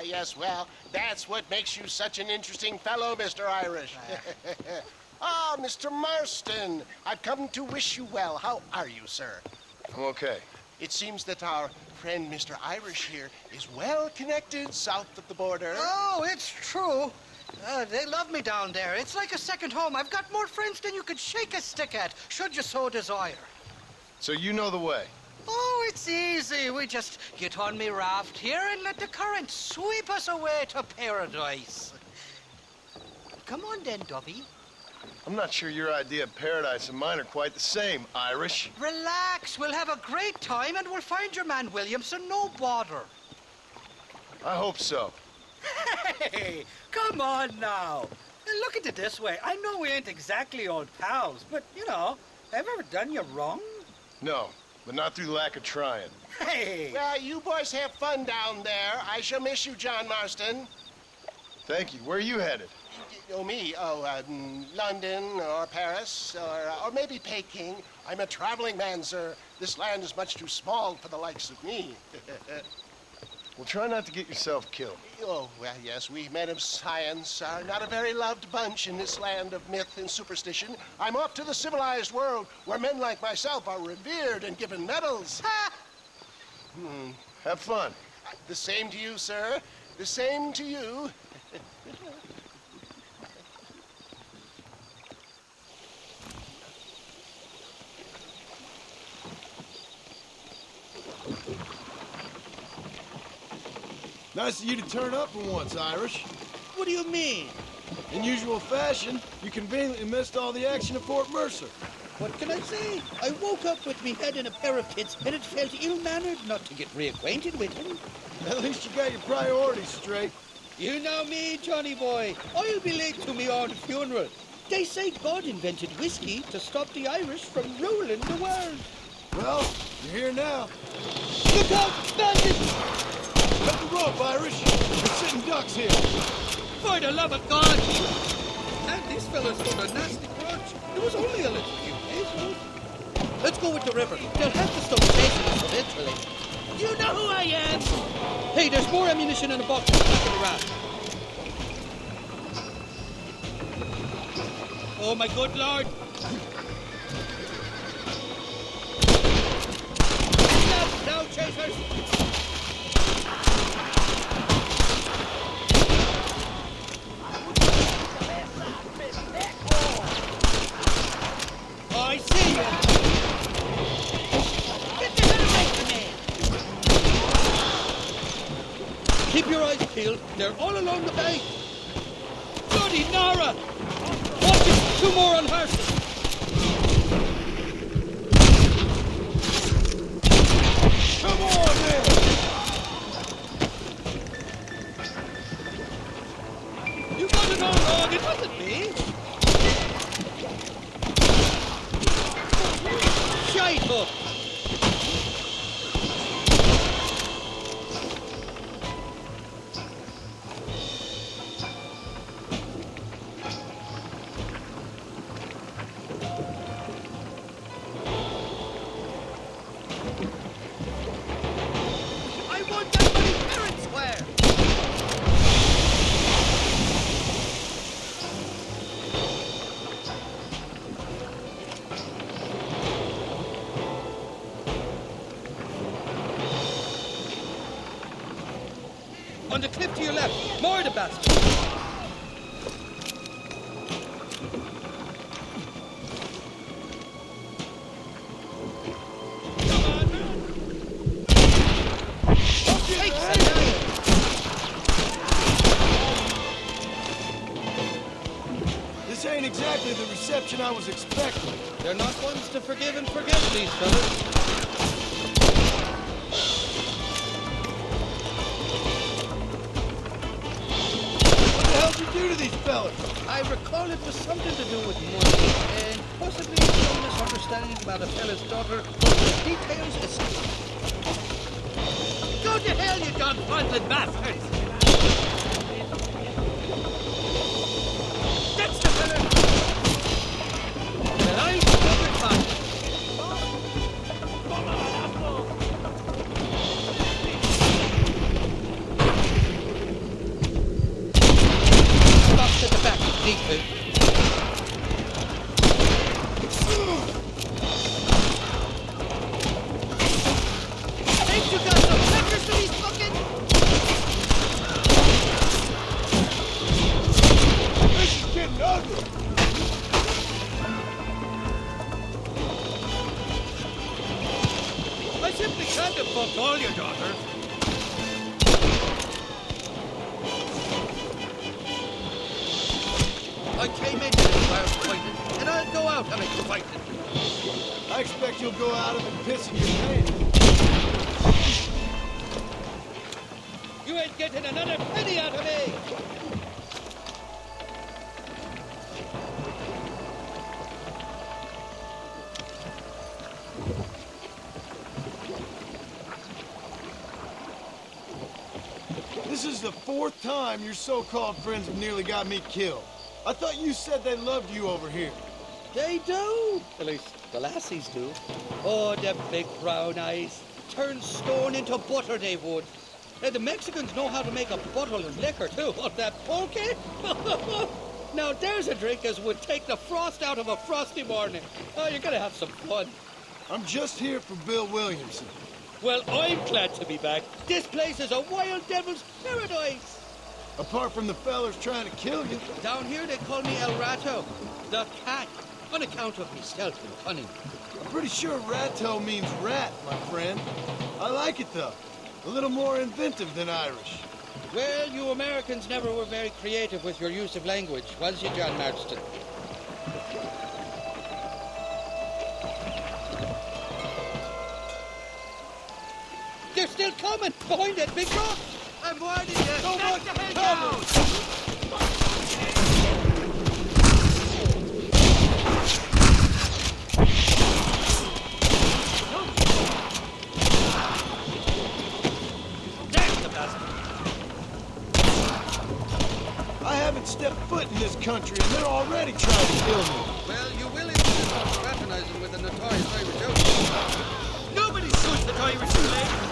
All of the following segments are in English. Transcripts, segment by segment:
Yes, well, that's what makes you such an interesting fellow, Mr. Irish. Ah, Mr. Marston, I've come to wish you well. How are you, sir? I'm okay. It seems that our friend Mr. Irish here is well connected south of the border. Oh, it's true. They love me down there. It's like a second home. I've got more friends than you could shake a stick at, should you so desire. So you know the way? Oh, it's easy. We just get on me raft here and let the current sweep us away to paradise. Come on then, Dubby. I'm not sure your idea of paradise and mine are quite the same, Irish. Relax. We'll have a great time and we'll find your man Williamson, no bother. I hope so. Hey, come on now. Look at it this way. I know we ain't exactly old pals, but, you know, have I ever done you wrong? No, but not through lack of trying. Hey! Well, you boys have fun down there. I shall miss you, John Marston. Thank you. Where are you headed? Oh, me? Oh, London or Paris or maybe Peking. I'm a traveling man, sir. This land is much too small for the likes of me. Well, try not to get yourself killed. Oh, well, yes, we men of science are not a very loved bunch in this land of myth and superstition. I'm off to the civilized world where men like myself are revered and given medals. Ha! Have fun. The same to you, sir. The same to you. Nice of you to turn up for once, Irish. What do you mean? In usual fashion, you conveniently missed all the action at Fort Mercer. What can I say? I woke up with me head in a pair of tits, and it felt ill-mannered not to get reacquainted with him. At least you got your priorities straight. You know me, Johnny boy. I'll be late to me own funeral. They say God invented whiskey to stop the Irish from ruling the world. Well, you're here now. Look out, bandits! Cut the rope, Irish. We're sitting ducks here. For the love of God! And these fellas got a nasty grudge. There was only a little few days. Let's go with the river. They'll have to stop chasing us eventually. You know who I am! Hey, there's more ammunition in a box in the back of the raft. Oh, my good Lord! Now, chasers! I see you! Get the hell away from me! Keep your eyes peeled. They're all along the bank. Bloody Nara! Watch it! 2 more on horses! Come on, then! You got it all wrong. It wasn't me. Shite up! I want that money parent square! On the cliff to your left. More the bastard. Come on, man. Take some. This ain't exactly the reception I was expecting. They're not ones to forgive and forget, these fellas. What the hell did you do to these fellas? I recall it was something to do with money, and possibly some misunderstanding about a fella's daughter, but the details escape. Go to hell, you dog-fondling bastards! That's the fella! Well, I'll cover it back. can't have fucked all your daughters. I came into this fire fighting, and I'll go out and I'm fighting. I expect you'll go out of it pissing your pants. You ain't getting another penny out of me! This is the 4th time your so-called friends have nearly got me killed. I thought you said they loved you over here. They do. At least the lassies do. Oh, them big brown eyes. Turn stone into butter, they would. And the Mexicans know how to make a bottle of liquor, too, on that pulque. Now, there's a drink as would take the frost out of a frosty morning. Oh, you're gonna have some fun. I'm just here for Bill Williamson. Well, I'm glad to be back. This place is a wild devil's paradise. Apart from the fellers trying to kill you. Down here, they call me El Rato, the cat, on account of me stealth and cunning. I'm pretty sure Ratto means rat, my friend. I like it, though. A little more inventive than Irish. Well, you Americans never were very creative with your use of language, was you, John Marston? They're still coming! Behind that big rock! I'm warning you! So much cover! There's the bastard! I haven't stepped foot in this country, and they're already trying to kill me. Well, you will if you stop fraternizing with the notorious Irish outlaw. Nobody shoots the Irish flag!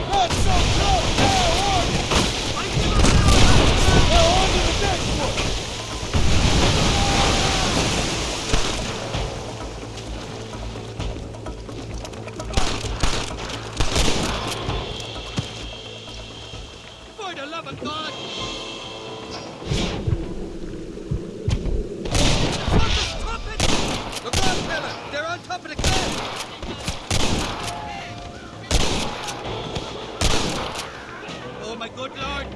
Not so close! Now on! Now on to the next one! For the love of God! Stop it! Look out, fella! They're on top of the cliff! Oh, my good Lord!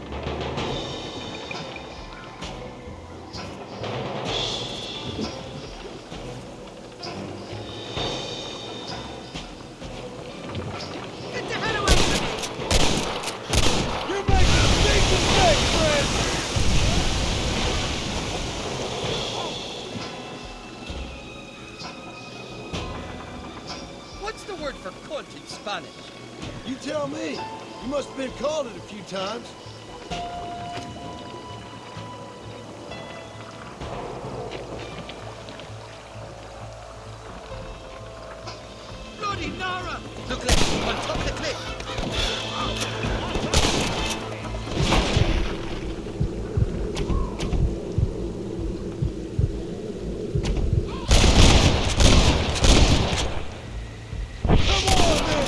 Get the hell away from me! You're making a big mistake, friend! What's the word for cunt in Spanish? You tell me. You must have been called it a few times. Bloody Nara! Look left, on top of the cliff! Come on, man!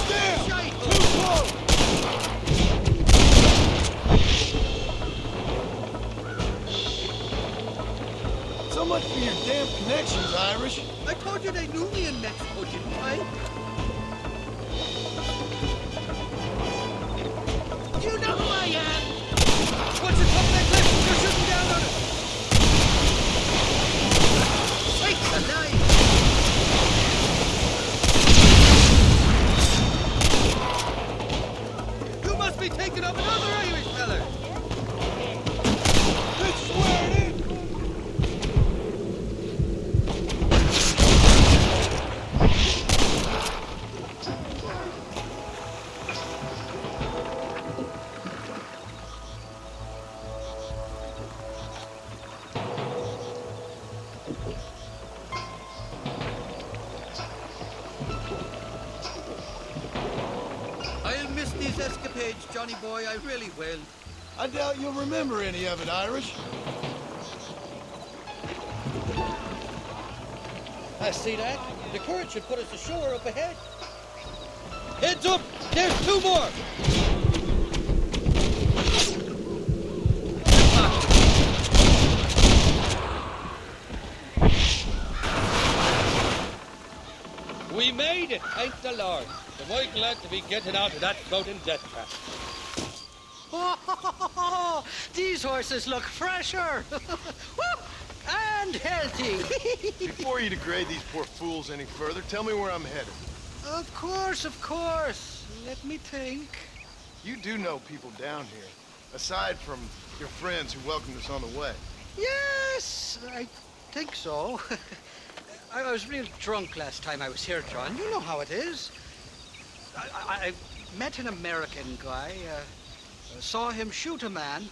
Damn! Shite! Too close! So much for your damn connections, Irish. I told you they knew me in Mexico, didn't I? You know who I am! What's the top of that cliff? You're shooting down on it! Sakes alive! You must be taking up another Irish feller! Let's swear it in! I'll miss these escapades, Johnny boy, I really will. I doubt you'll remember any of it, Irish. I see that. The current should put us ashore up ahead. Heads up! There's two more! We made it, thank the Lord. Am I glad to be getting out of that floating death trap? Oh, these horses look fresher. Woo! And healthy. Before you degrade these poor fools any further, tell me where I'm headed. Of course, of course. Let me think. You do know people down here, aside from your friends who welcomed us on the way. Yes, I think so. I was real drunk last time I was here, John. You know how it is. I met an American guy, saw him shoot a man,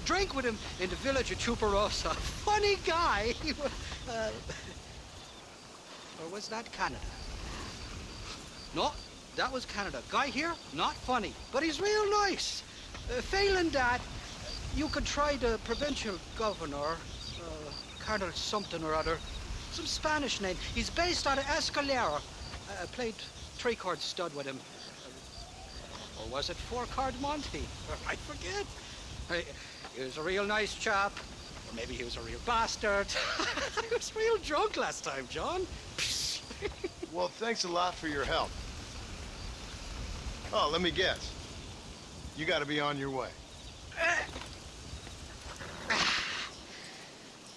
drank with him in the village of Chuparosa. Funny guy. Or was that Canada? No, that was Canada. Guy here, not funny, but he's real nice. Failing that, you could try the provincial governor, Colonel something or other. Some Spanish name. He's based out of Escalera. I played three-chord stud with him. Or was it four-chord Monty? I forget. He was a real nice chap. Or maybe he was a real bastard. I was real drunk last time, John. Well, thanks a lot for your help. Oh, let me guess. You gotta be on your way.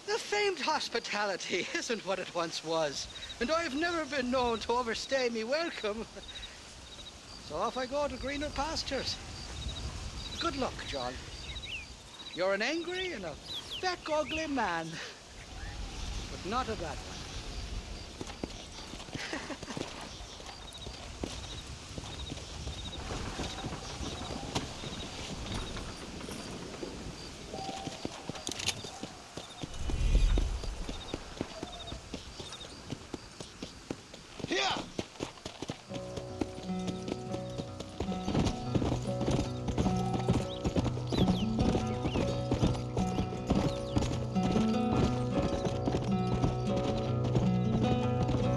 The famed hospitality isn't what it once was, and I've never been known to overstay me welcome. So off I go to greener pastures. Good luck, John. You're an angry and a feck ugly man, but not a bad one.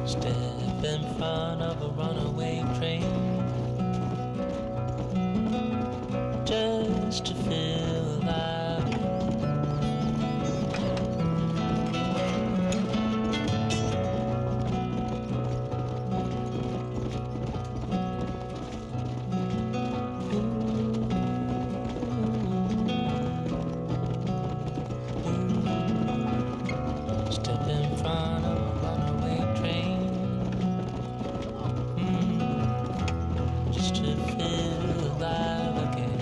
Step in front of a runaway train just to feel alive. Step in front of a runaway train. Just to feel alive again.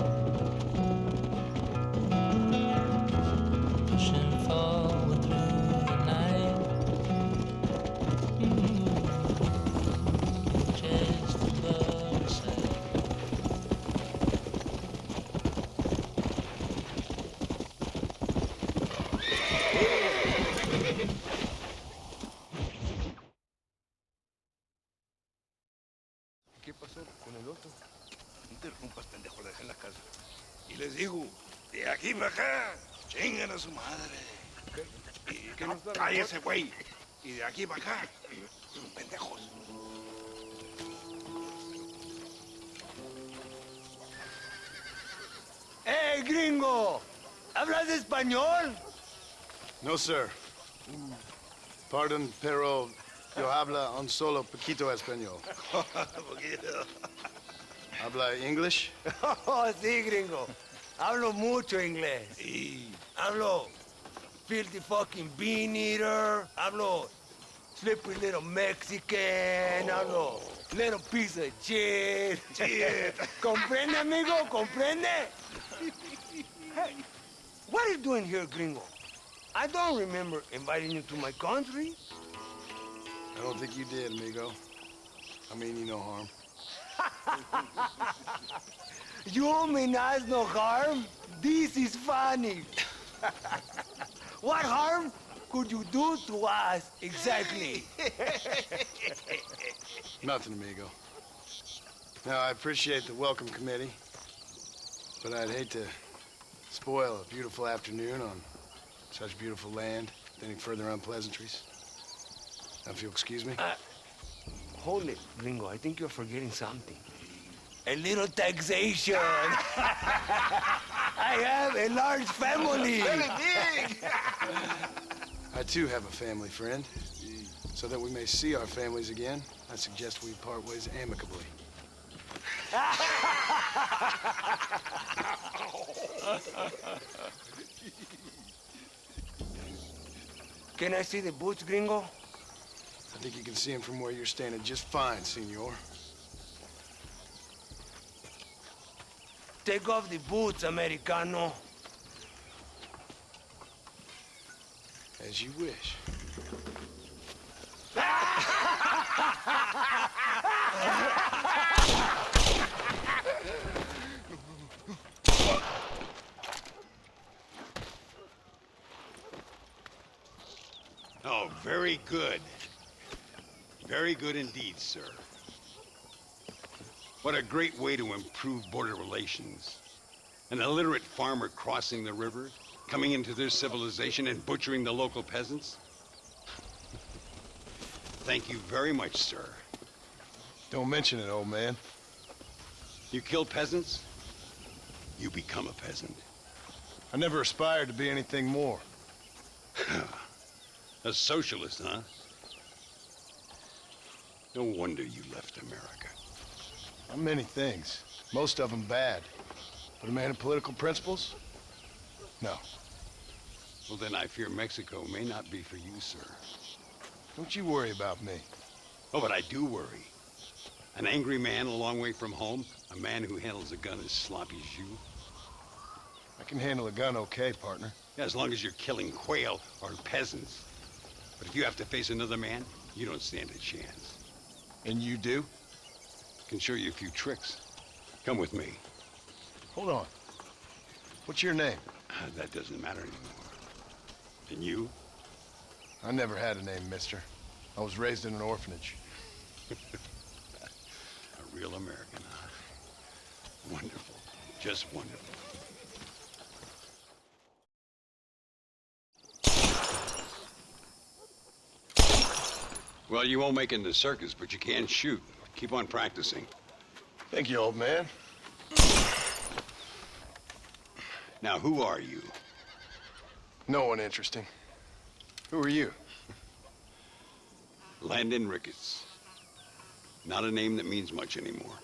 Pushing forward through the night. Just above the sight. ¿Qué pasó con el otro? No interrumpas, pendejo, dejé en la casa. Y les digo, de aquí para acá, chingan a su madre. ¿Qué no, cállese, güey. Y de aquí para acá, pendejos. ¡Hey, gringo! ¿Hablas español? No, sir. Pardon, pero yo habla un solo poquito español. ¿Habla English? Oh, sí, gringo. Hablo mucho inglés. Sí. Hablo filthy fucking bean eater. Hablo slippery little Mexican. Hablo little piece of shit. ¿Comprende, amigo? ¿Comprende? Hey, what are you doing here, gringo? I don't remember inviting you to my country. I don't think you did, amigo. I mean you no harm. You mean us no harm? This is funny. What harm could you do to us exactly? Nothing, amigo. Now, I appreciate the welcome committee, but I'd hate to spoil a beautiful afternoon on such beautiful land with any further unpleasantries. Now, if you'll excuse me. Hold it, gringo. I think you're forgetting something. A little taxation. I have a large family. Very big. I, too, have a family friend. So that we may see our families again, I suggest we part ways amicably. Can I see the boots, gringo? I think you can see him from where you're standing just fine, senor. Take off the boots, Americano. As you wish. Oh, very good. Very good indeed, sir. What a great way to improve border relations. An illiterate farmer crossing the river, coming into their civilization and butchering the local peasants. Thank you very much, sir. Don't mention it, old man. You kill peasants, you become a peasant. I never aspired to be anything more. A socialist, huh? No wonder you left America. I'm many things. Most of them bad. But a man of political principles? No. Well, then I fear Mexico may not be for you, sir. Don't you worry about me. Oh, but I do worry. An angry man a long way from home, a man who handles a gun as sloppy as you. I can handle a gun okay, partner. Yeah, as long as you're killing quail or peasants. But if you have to face another man, you don't stand a chance. And you do? Can show you a few tricks. Come with me. Hold on. What's your name? That doesn't matter anymore. And you? I never had a name, mister. I was raised in an orphanage. A real American, huh? Wonderful. Just wonderful. Well, you won't make it in the circus, but you can shoot. Keep on practicing. Thank you, old man. Now, who are you? No one interesting. Who are you? Landon Ricketts. Not a name that means much anymore.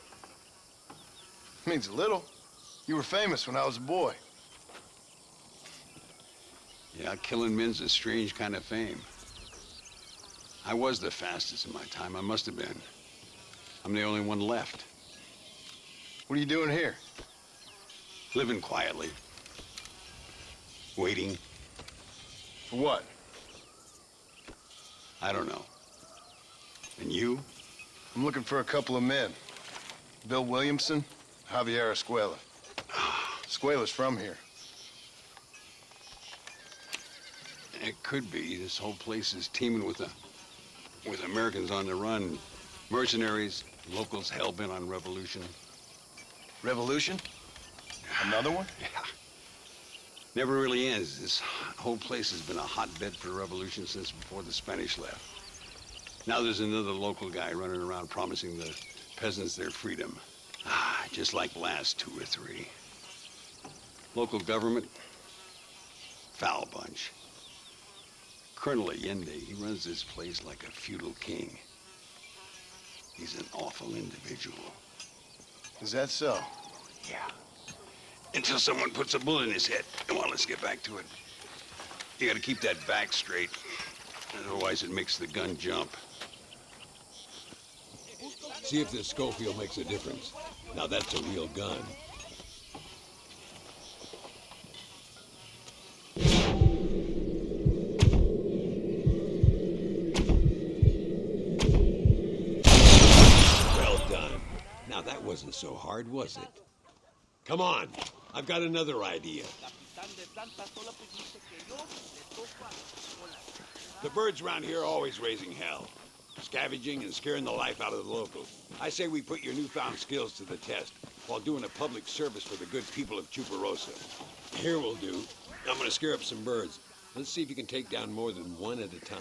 Means a little. You were famous when I was a boy. Yeah, killing men's a strange kind of fame. I was the fastest in my time. I must have been. I'm the only one left. What are you doing here? Living quietly. Waiting. For what? I don't know. And you? I'm looking for a couple of men. Bill Williamson, Javier Escuela. Escuela's from here. It could be. This whole place is teeming with Americans on the run. Mercenaries, locals hell-bent on revolution. Revolution? Another one? Yeah. Never really ends. This whole place has been a hotbed for revolution since before the Spanish left. Now there's another local guy running around promising the peasants their freedom. Just like last 2 or 3. Local government, foul bunch. Colonel Allende, he runs this place like a feudal king. He's an awful individual. Is that so? Yeah. Until someone puts a bullet in his head. Come on, let's get back to it. You gotta keep that back straight. Otherwise it makes the gun jump. See if this Schofield makes a difference. Now that's a real gun. Well done. Now that wasn't so hard, was it? Come on, I've got another idea. The birds around here are always raising hell, scavenging and scaring the life out of the locals. I say we put your newfound skills to the test while doing a public service for the good people of Chuparosa. Here we'll do. I'm gonna scare up some birds. Let's see if you can take down more than one at a time.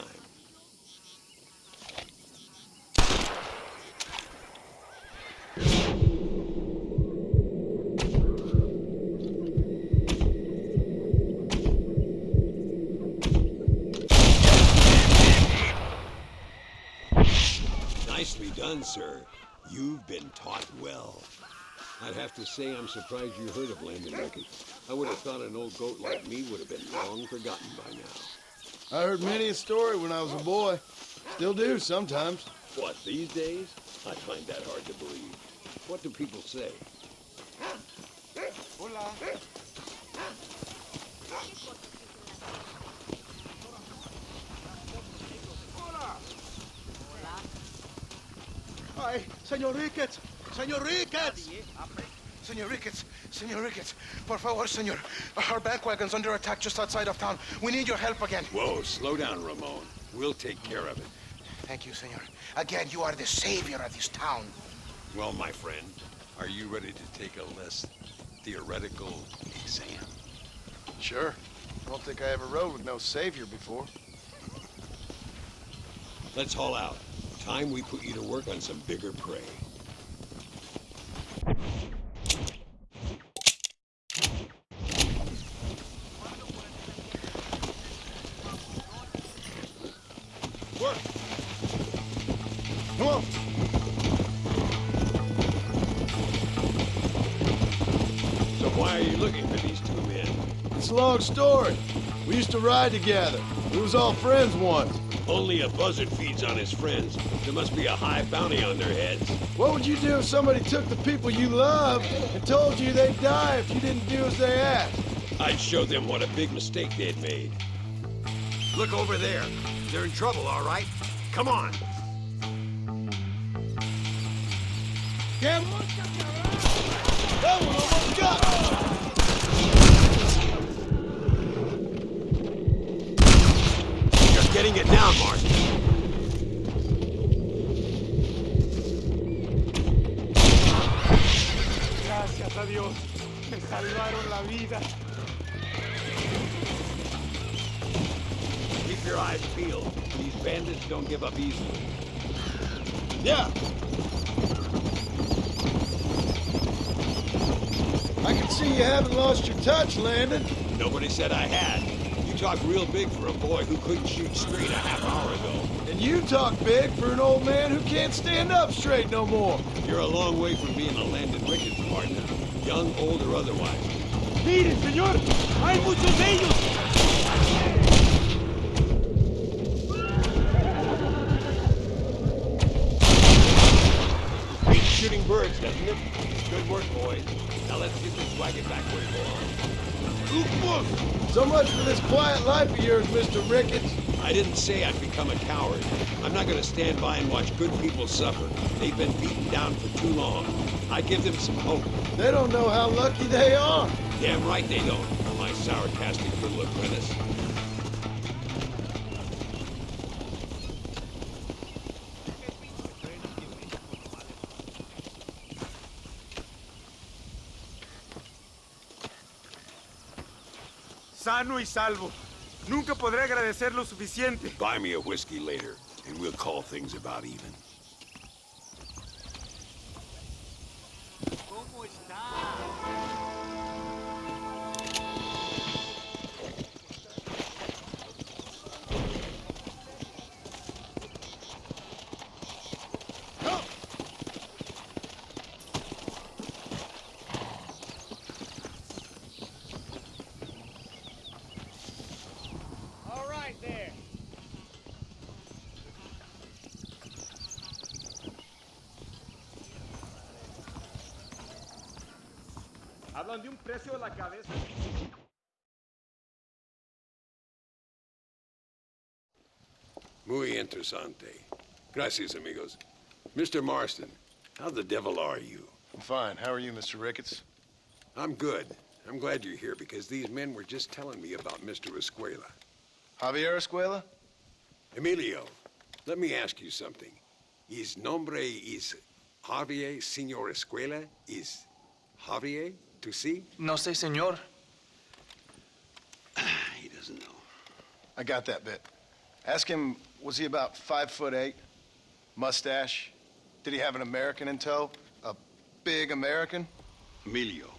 Nicely done. done, sir. You've been taught well. I'd have to say I'm surprised you heard of Landon Records. I would have thought an old goat like me would have been long forgotten by now. I heard many a story when I was a boy. Still do sometimes. What, these days? I find that hard to believe. What do people say? Hola. Ay, Señor Ricketts! Señor Ricketts! Señor Ricketts, por favor, señor. Our bank wagon's under attack just outside of town. We need your help again. Whoa, slow down, Ramon. We'll take care of it. Thank you, senor. Again, you are the savior of this town. Well, my friend, are you ready to take a less theoretical exam? Sure. I don't think I ever rode with no savior before. Let's haul out. Time we put you to work on some bigger prey. Work! Come on! So why are you looking for these two men? It's a long story. We used to ride together. We was all friends once. Only a buzzard feeds on his friends. There must be a high bounty on their heads. What would you do if somebody took the people you love and told you they'd die if you didn't do as they asked? I'd show them what a big mistake they'd made. Look over there. They're in trouble, all right? Come on. Just getting it now, Marston. Gracias a Dios. Me salvaron la vida. Keep your eyes peeled. These bandits don't give up easily. Yeah. I can see you haven't lost your touch, Landon. Nobody said I had. You talk real big for a boy who couldn't shoot straight a half hour ago. And you talk big for an old man who can't stand up straight no more. You're a long way from being a Landon Ricketts partner, young, old, or otherwise. Mire, señor, hay muchos de ellos. Beats shooting birds, doesn't it? Good work, boys. Now let's get this wagon back where it belongs. So much for this quiet life of yours, Mr. Ricketts. I didn't say I'd become a coward. I'm not going to stand by and watch good people suffer. They've been beaten down for too long. I give them some hope. They don't know how lucky they are. Damn right they don't, my sarcastic little apprentice. Sano y salvo. Nunca podré agradecer lo suficiente. Buy me a whiskey later, and we'll call things about even. Hablan de un precio de la cabeza. Muy interesante. Gracias, amigos. Mr. Marston, how the devil are you? I'm fine. How are you, Mr. Ricketts? I'm good. I'm glad you're here because these men were just telling me about Mr. Escuela. Javier Escuela? Emilio, let me ask you something. His nombre is Javier Señor Escuela? Is Javier to see? No sé, señor. He doesn't know. I got that bit. Ask him, was he about 5'8"? Mustache? Did he have an American in tow? A big American? Emilio,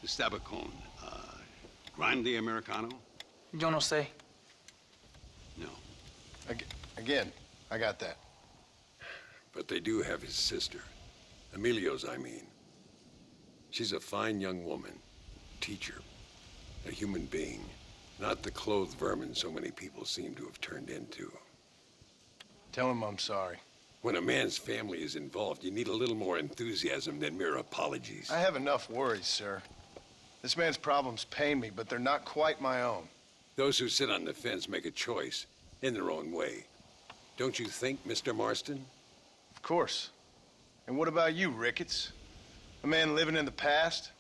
the Stabacone. Grande Americano? Yo no sé. No. Again, I got that. but they do have his sister. Emilio's, I mean. She's a fine young woman, teacher, a human being, not the clothed vermin so many people seem to have turned into. Tell him I'm sorry. When a man's family is involved, you need a little more enthusiasm than mere apologies. I have enough worries, sir. This man's problems pain me, but they're not quite my own. Those who sit on the fence make a choice, in their own way. Don't you think, Mr. Marston? Of course. And what about you, Ricketts? A man living in the past?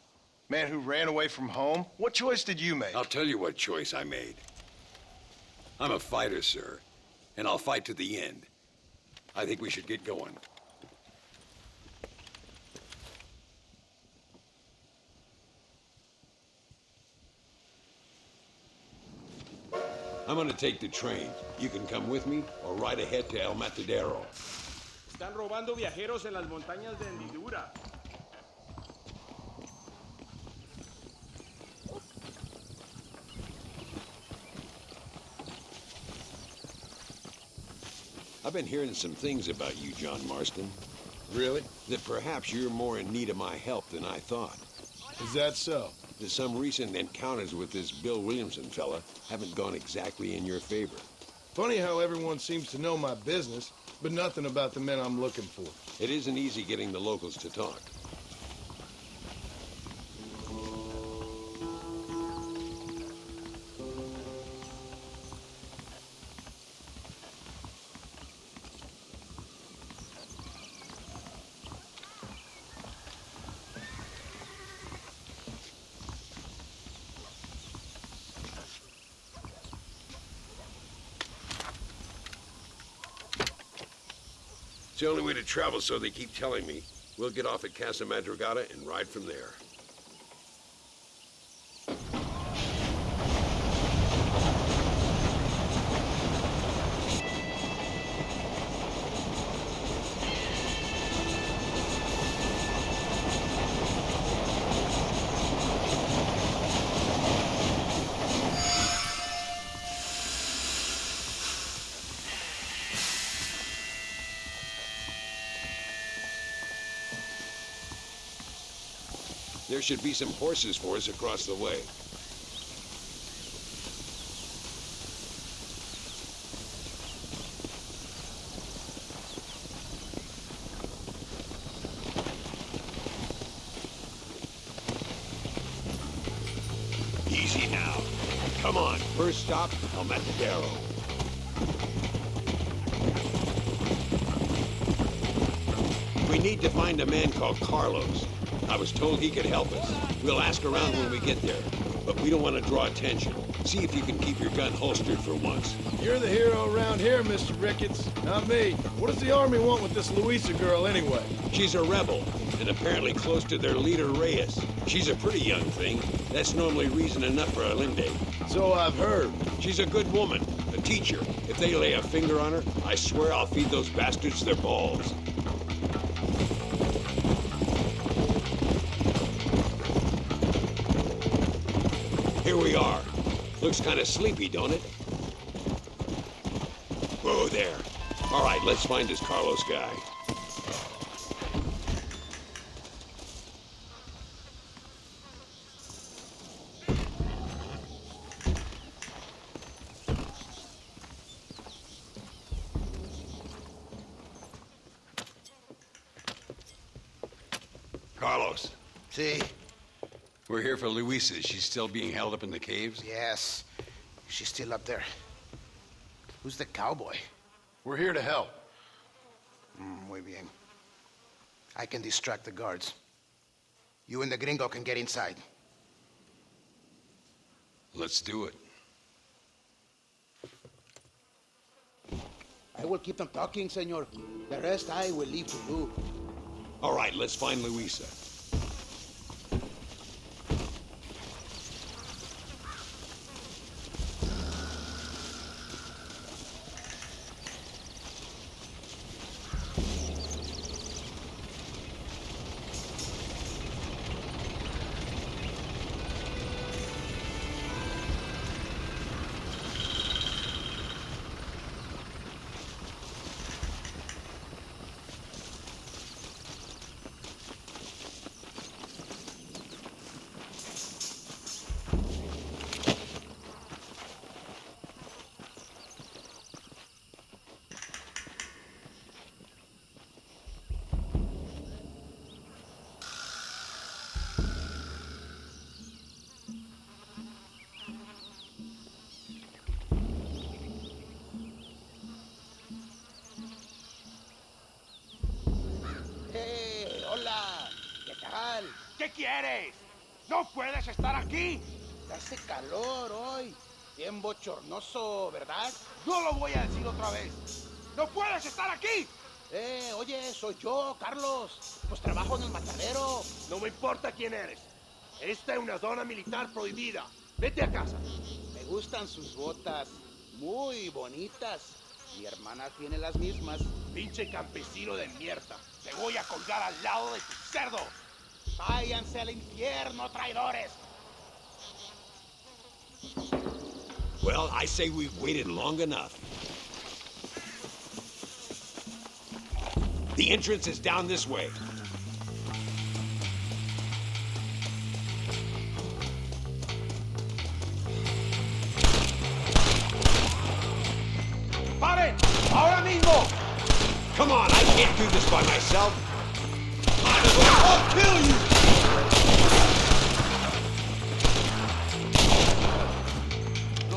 Man who ran away from home? What choice did you make? I'll tell you what choice I made. I'm a fighter, sir, and I'll fight to the end. I think we should get going. I'm gonna take the train. You can come with me or ride ahead to El Matadero. Están robando viajeros en las montañas de Hendidura. I've been hearing some things about you, John Marston. Really? That perhaps you're more in need of my help than I thought. Is that so? That some recent encounters with this Bill Williamson fella haven't gone exactly in your favor. Funny how everyone seems to know my business, but nothing about the men I'm looking for. It isn't easy getting the locals to talk. It's the only way to travel, so they keep telling me. We'll get off at Casa Madrugada and ride from there. There should be some horses for us across the way. Easy now. Come on. First stop, El Matadero. We need to find a man called Carlos. I was told he could help us. We'll ask around when we get there, but we don't want to draw attention. See if you can keep your gun holstered for once. You're the hero around here, Mr. Ricketts, not me. What does the army want with this Luisa girl anyway? She's a rebel, and apparently close to their leader, Reyes. She's a pretty young thing. That's normally reason enough for Allende. So I've heard. She's a good woman, a teacher. If they lay a finger on her, I swear I'll feed those bastards their balls. Here we are. Looks kind of sleepy, don't it? Whoa there. All right, let's find this Carlos guy. Carlos. See? We're here for Luisa. She's still being held up in the caves? Yes. She's still up there. Who's the cowboy? We're here to help. Muy bien. I can distract the guards. You and the gringo can get inside. Let's do it. I will keep them talking, senor. The rest I will leave to you. All right, let's find Luisa. ¿Qué quieres? ¡No puedes estar aquí! Hace calor hoy. Bien bochornoso, ¿verdad? No lo voy a decir otra vez. ¡No puedes estar aquí! Oye, soy yo, Carlos. Pues trabajo en el matadero. No me importa quién eres. Esta es una zona militar prohibida. Vete a casa. Me gustan sus botas. Muy bonitas. Mi hermana tiene las mismas. Pinche campesino de mierda. Te voy a colgar al lado de tu cerdo. Váyanse al infierno, traidores. Well, I say we've waited long enough. The entrance is down this way. ¡Paren! ¡Ahora mismo! Come on, I can't do this by myself. I'll kill you!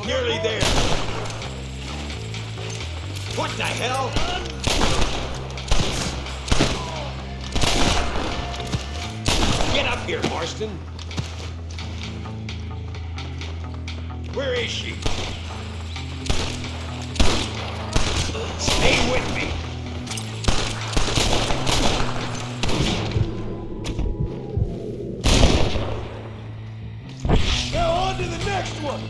Nearly there. What the hell? Get up here, Marston. Where is she? Stay with me. Now on to the next one!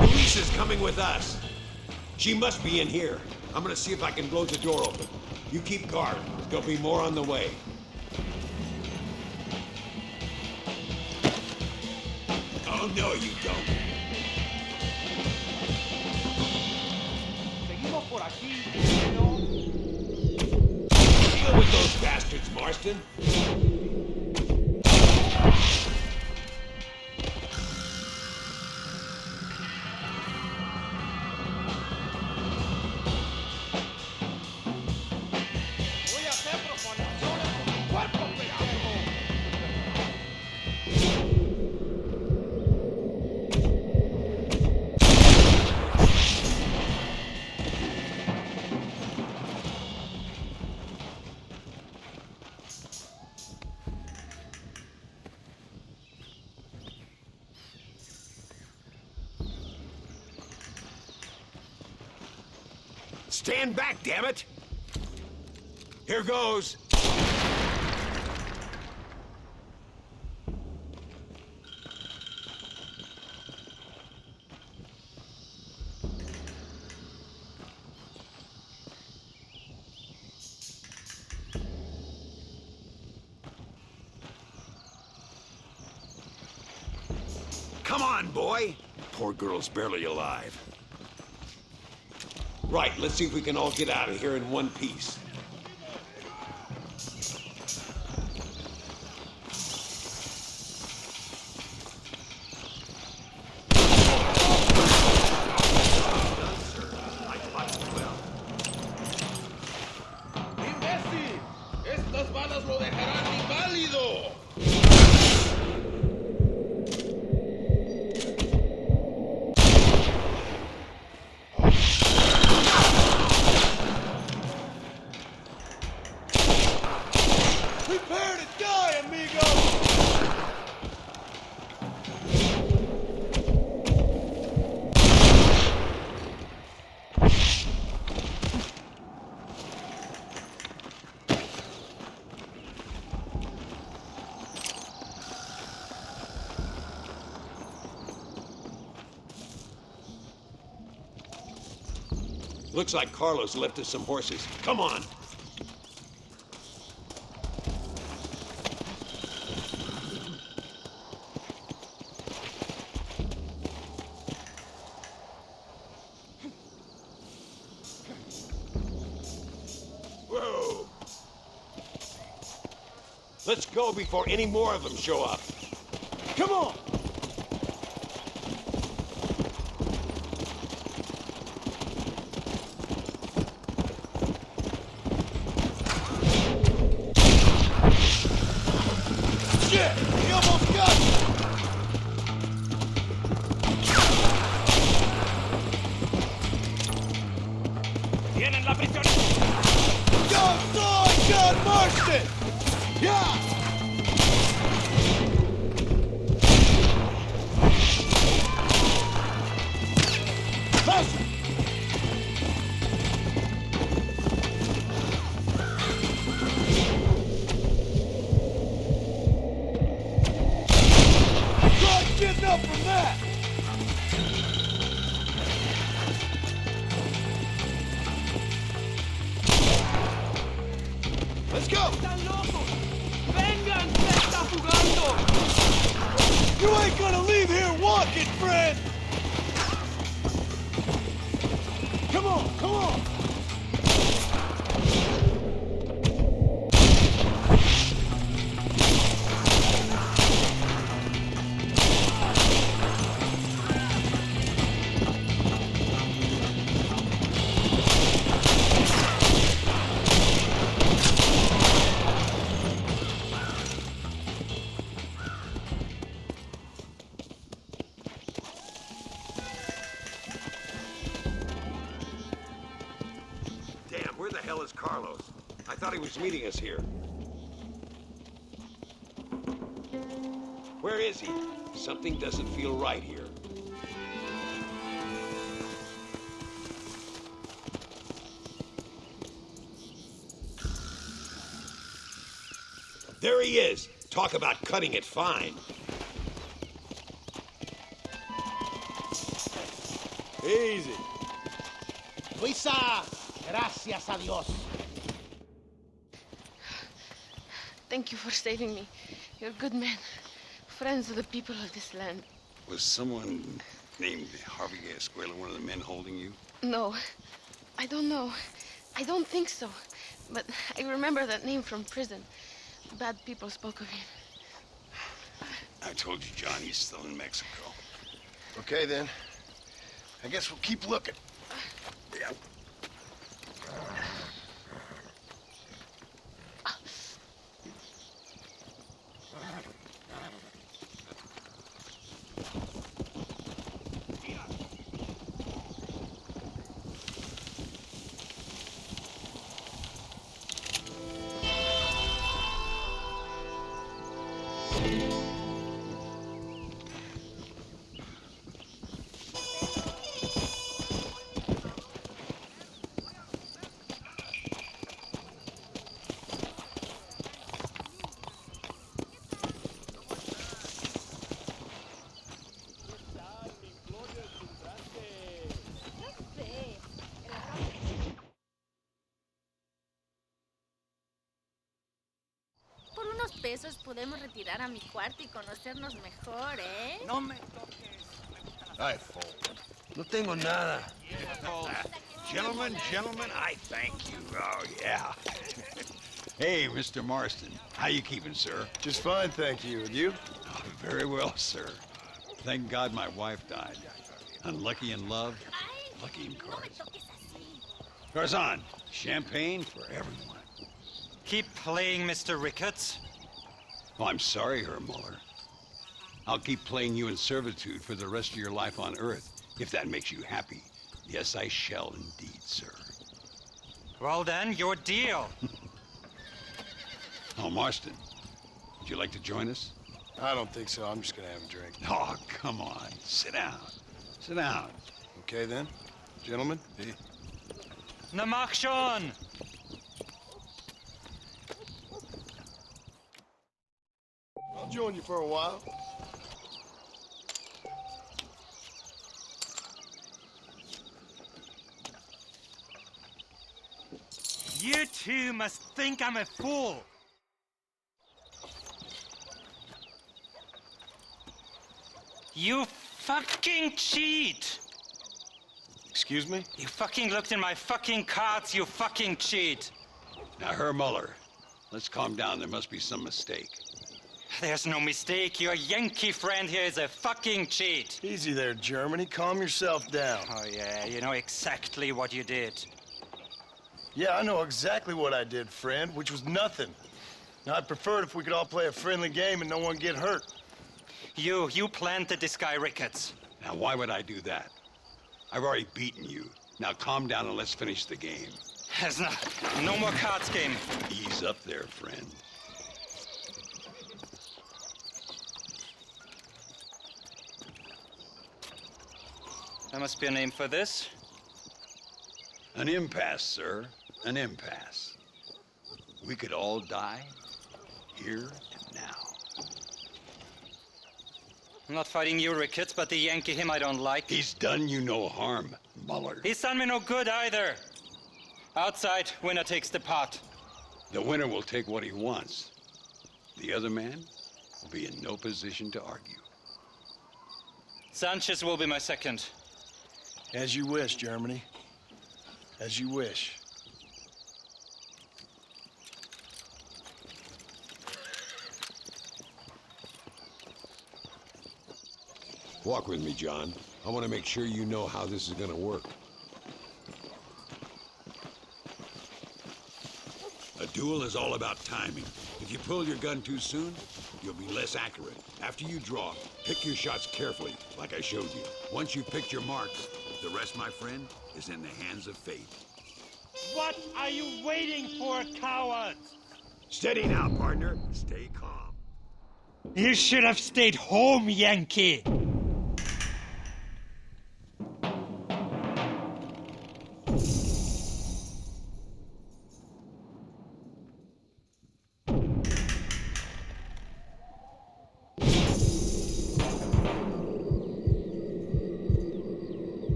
Lisa's coming with us. She must be in here. I'm gonna see if I can blow the door open. You keep guard. There'll be more on the way. Oh, no, you don't. Seguimos por aquí, pero... Deal with those bastards, Marston. Voy a hacer profanaciones con mi cuerpo, pendejo. Stand back, damn it! Here goes. Come on, boy. Poor girl's barely alive. Right, let's see if we can all get out of here in one piece. ¡Imbécil! ¡Estas balas lo dejarán inválido! Prepare to die, amigo! Looks like Carlos left us some horses. Come on. Whoa. Let's go before any more of them show up. Come on. Shit! He almost got me! ¡Tienen la prisionera! Yo soy John Marston! Yeah! Faster! I tried getting up from that! Let's go! ¡Están locos! ¡Vengan! ¡Se está jugando! You ain't gonna leave here walking, friend! Come on, come on! Damn, where the hell is Carlos? I thought he was meeting us here. Where is he? Something doesn't feel right here. There he is. Talk about cutting it fine. Easy. Luisa, gracias a Dios. Thank you for saving me. You're good men. Friends of the people of this land. Was someone named Harvey Escuela one of the men holding you? No, I don't know. I don't think so. But I remember that name from prison. Bad people spoke of him. I told you, John, he's still in Mexico. Okay, then. I guess we'll keep looking. Yeah. Por unos pesos podemos retirar a mi cuarto y conocernos mejor, ¿eh? No me toques. Ay, fool. No tengo nada. Gentlemen, I thank you. Oh, yeah. Hey, Mr. Marston. How you keeping, sir? Just fine, thank you. And you? Oh, very well, sir. Thank God my wife died. Unlucky in love, lucky in cards. Garzon, champagne for everyone. Keep playing, Mr. Ricketts. Oh, I'm sorry, Herr Muller. I'll keep playing you in servitude for the rest of your life on Earth, if that makes you happy. Yes, I shall indeed, sir. Well then, your deal. Oh, Marston, would you like to join us? I don't think so. I'm just gonna have a drink. Oh, come on. Sit down. Sit down. Okay, then. Gentlemen? Na mach schon! I'll join you for a while. You two must think I'm a fool. You fucking cheat! Excuse me? You fucking looked in my fucking cards, you fucking cheat! Now, Herr Muller, let's calm down. There must be some mistake. There's no mistake. Your Yankee friend here is a fucking cheat. Easy there, Germany. Calm yourself down. Oh, yeah, you know exactly what you did. Yeah, I know exactly what I did, friend, which was nothing. Now, I'd prefer it if we could all play a friendly game and no one get hurt. You planted this guy Ricketts. Now, why would I do that? I've already beaten you. Now calm down and let's finish the game. There's no more cards game. Ease up there, friend. There must be a name for this. An impasse, sir. An impasse. We could all die here and now. I'm not fighting you, Ricketts, but the Yankee him I don't like. He's done you no harm, Muller. He's done me no good either. Outside, winner takes the pot. The winner will take what he wants. The other man will be in no position to argue. Sanchez will be my second. As you wish, Germany. As you wish. Walk with me, John. I want to make sure you know how this is going to work. A duel is all about timing. If you pull your gun too soon, you'll be less accurate. After you draw, pick your shots carefully, like I showed you. Once you've picked your marks, the rest, my friend, is in the hands of fate. What are you waiting for, cowards? Steady now, partner. Stay calm. You should have stayed home, Yankee.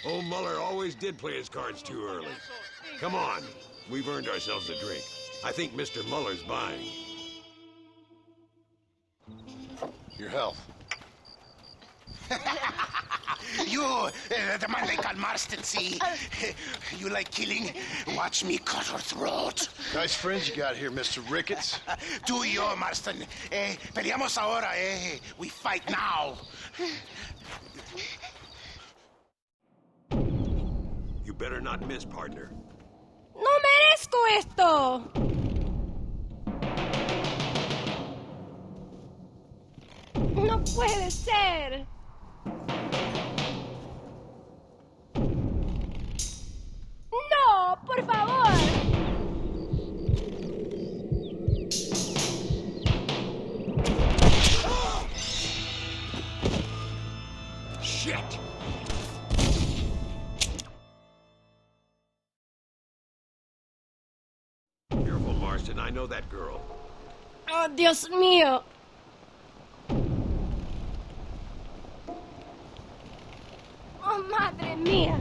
Old Muller always did play his cards too early. Come on, we've earned ourselves a drink. I think Mr. Muller's buying. Your health. You, the man they call Marston, see? You like killing? Watch me cut her throat. Nice friends you got here, Mr. Ricketts. Tú y yo, Marston. Peleamos ahora, We fight now. You better not miss, partner. ¡No merezco esto! ¡No puede ser! ¡No, por favor! Shit! Careful, Marston. I know that girl. ¡Oh, Dios mío! ¡Oh, madre mía!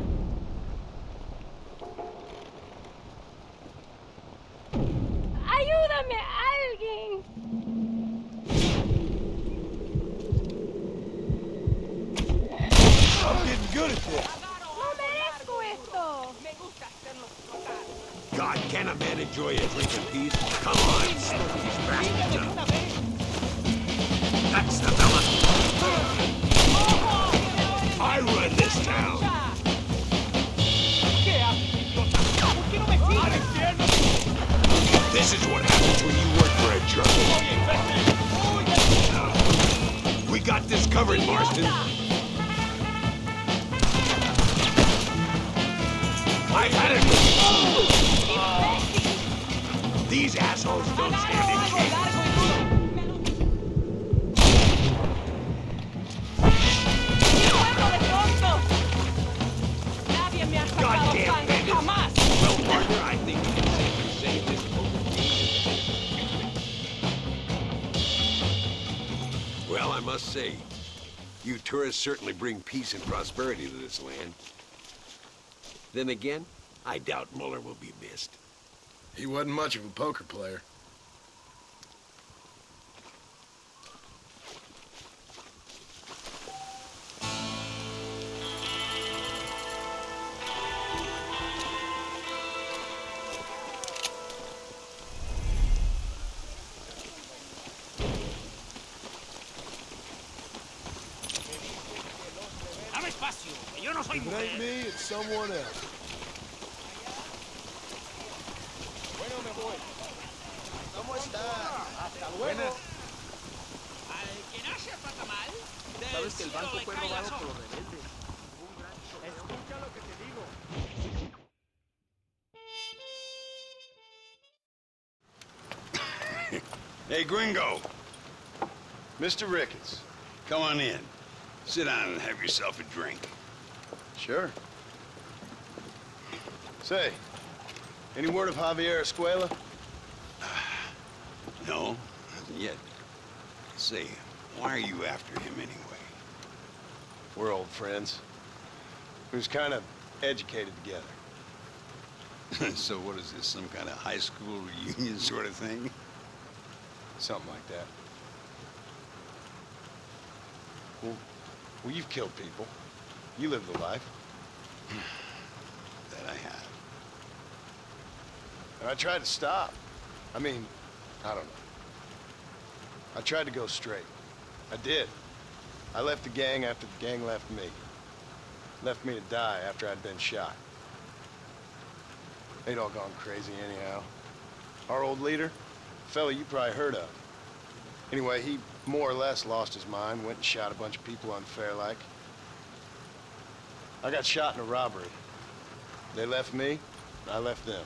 ¡Ayúdame, alguien! I'm getting good at this. ¡No merezco esto! God, can a man enjoy a drink in peace? Come on, smoke these bastards up. That's the fella. I run this town. This is what happens when you work for a jerk. We got this covered, Marston. I've had it with these assholes don't stand a chance. Goddamn bandits! Well, partner, I think we can safely say this poker game. Well, I must say, you tourists certainly bring peace and prosperity to this land. Then again, I doubt Muller will be missed. He wasn't much of a poker player. Dame espacio, que yo no soy If it ain't me, it's someone else. ¿Cómo está? Buenas. Al que no sepa tamal, Sabes del que el cielo banco le fue cae la robado por sopa. los rebeldes. Escucha lo que te digo. Hey, Gringo. Mr. Ricketts. Come on in. Sit down and have yourself a drink. Sure. Say, any word of Javier Escuela? No, nothing yet. Say, why are you after him anyway? We're old friends. We was kind of educated together. So what is this, some kind of high school reunion sort of thing? Something like that. Well, you've killed people. You lived the life. That I have. And I tried to stop. I mean, I don't know. I tried to go straight. I did. I left the gang after the gang left me. Left me to die after I'd been shot. They'd all gone crazy anyhow. Our old leader, a fella you probably heard of. Anyway, he more or less lost his mind, went and shot a bunch of people unfair-like. I got shot in a robbery. They left me, I left them.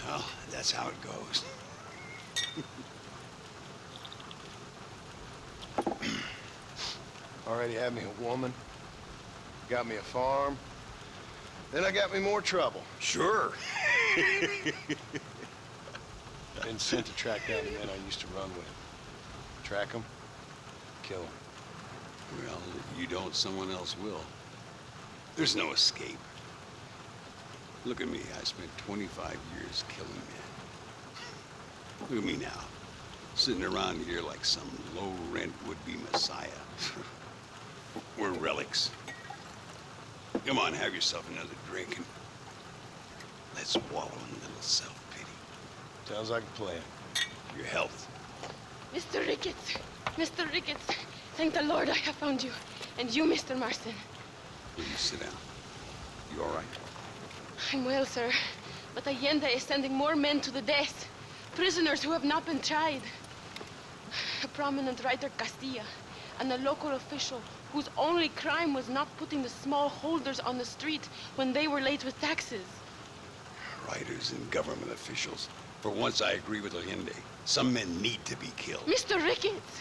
Well, that's how it goes. Already had me a woman, got me a farm, then I got me more trouble. Sure. Been sent to track down the men I used to run with. Track them, kill them. Well, if you don't, someone else will. There's no escape. Look at me, I spent 25 years killing men. Look at me now, sitting around here like some low-rent would-be messiah. We're relics. Come on, have yourself another drink and let's wallow in a little self-pity. Sounds like a plan. Your health. Mr. Ricketts! Mr. Ricketts! Thank the Lord I have found you. And you, Mr. Marston. Will you sit down? You all right? I'm well, sir. But Allende is sending more men to the death. Prisoners who have not been tried. A prominent writer, Castilla, and a local official whose only crime was not putting the small holders on the street when they were late with taxes. Writers and government officials. For once, I agree with Allende. Some men need to be killed. Mr. Ricketts!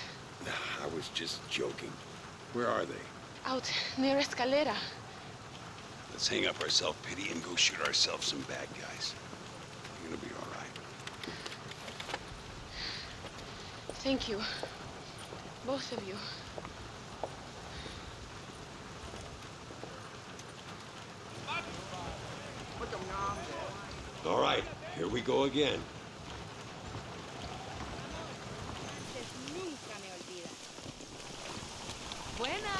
I was just joking. Where are they? Out near Escalera. Let's hang up our self-pity and go shoot ourselves some bad guys. You're gonna be all right. Thank you. Both of you. All right, here we go again. Nunca me olvida. Buena.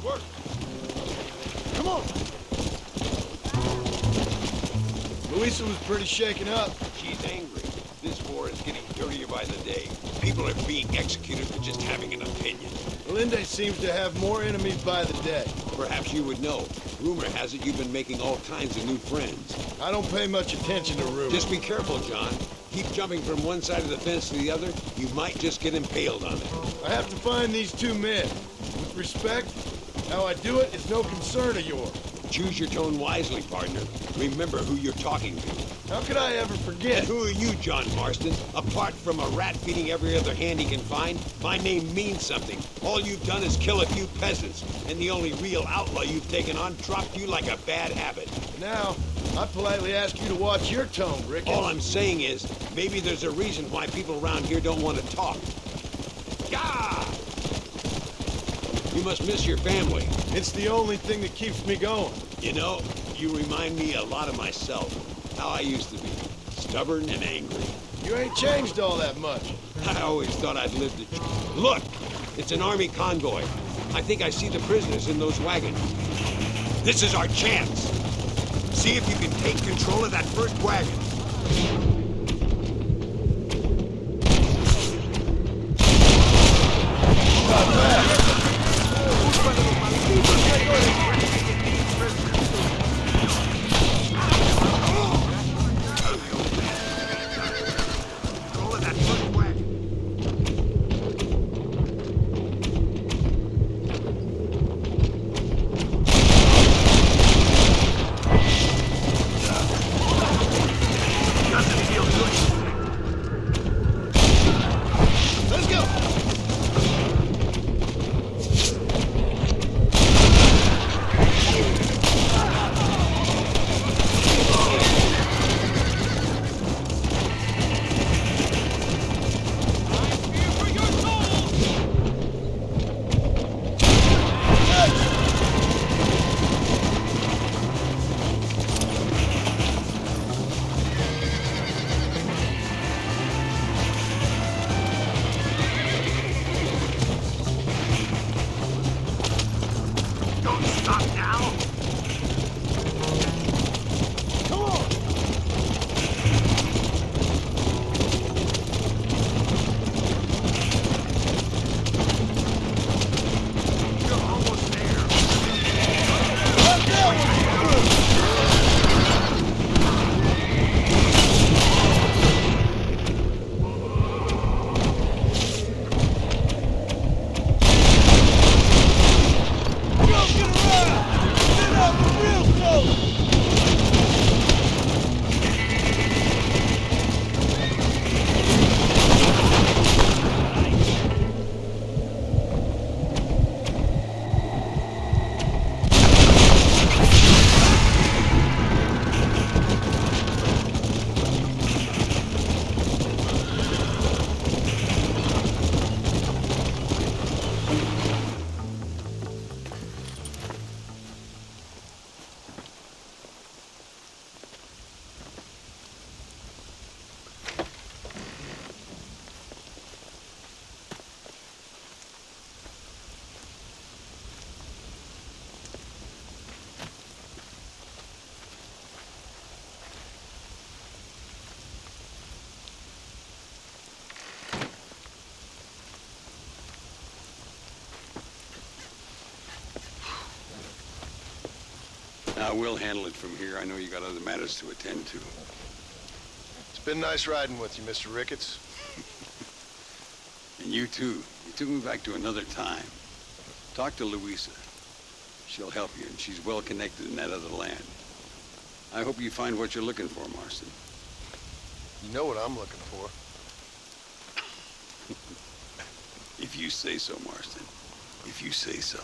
Work. Come on. Luisa was pretty shaken up. She's angry. This war is getting dirtier by the day. People are being executed for just having an opinion. Allende seems to have more enemies by the day. Perhaps you would know. Rumor has it you've been making all kinds of new friends. I don't pay much attention to rumors. Just be careful, John. Keep jumping from one side of the fence to the other, you might just get impaled on it. I have to find these two men. With respect, how I do it is no concern of yours. Choose your tone wisely, partner. Remember who you're talking to. How could I ever forget? And who are you, John Marston? Apart from a rat feeding every other hand he can find, my name means something. All you've done is kill a few peasants, and the only real outlaw you've taken on dropped you like a bad habit. Now, I politely ask you to watch your tone, Ricketts. All I'm saying is, maybe there's a reason why people around here don't want to talk. Gah! You must miss your family. It's the only thing that keeps me going. You know, you remind me a lot of myself. How I used to be. Stubborn and angry. You ain't changed all that much. I always thought I'd lived it. Look! It's an army convoy. I think I see the prisoners in those wagons. This is our chance. See if you can take control of that first wagon. Not bad. Now, we'll handle it from here. I know you got other matters to attend to. It's been nice riding with you, Mr. Ricketts. And you too. You took me back to another time. Talk to Louisa. She'll help you, and she's well connected in that other land. I hope you find what you're looking for, Marston. You know what I'm looking for. If you say so, Marston. If you say so.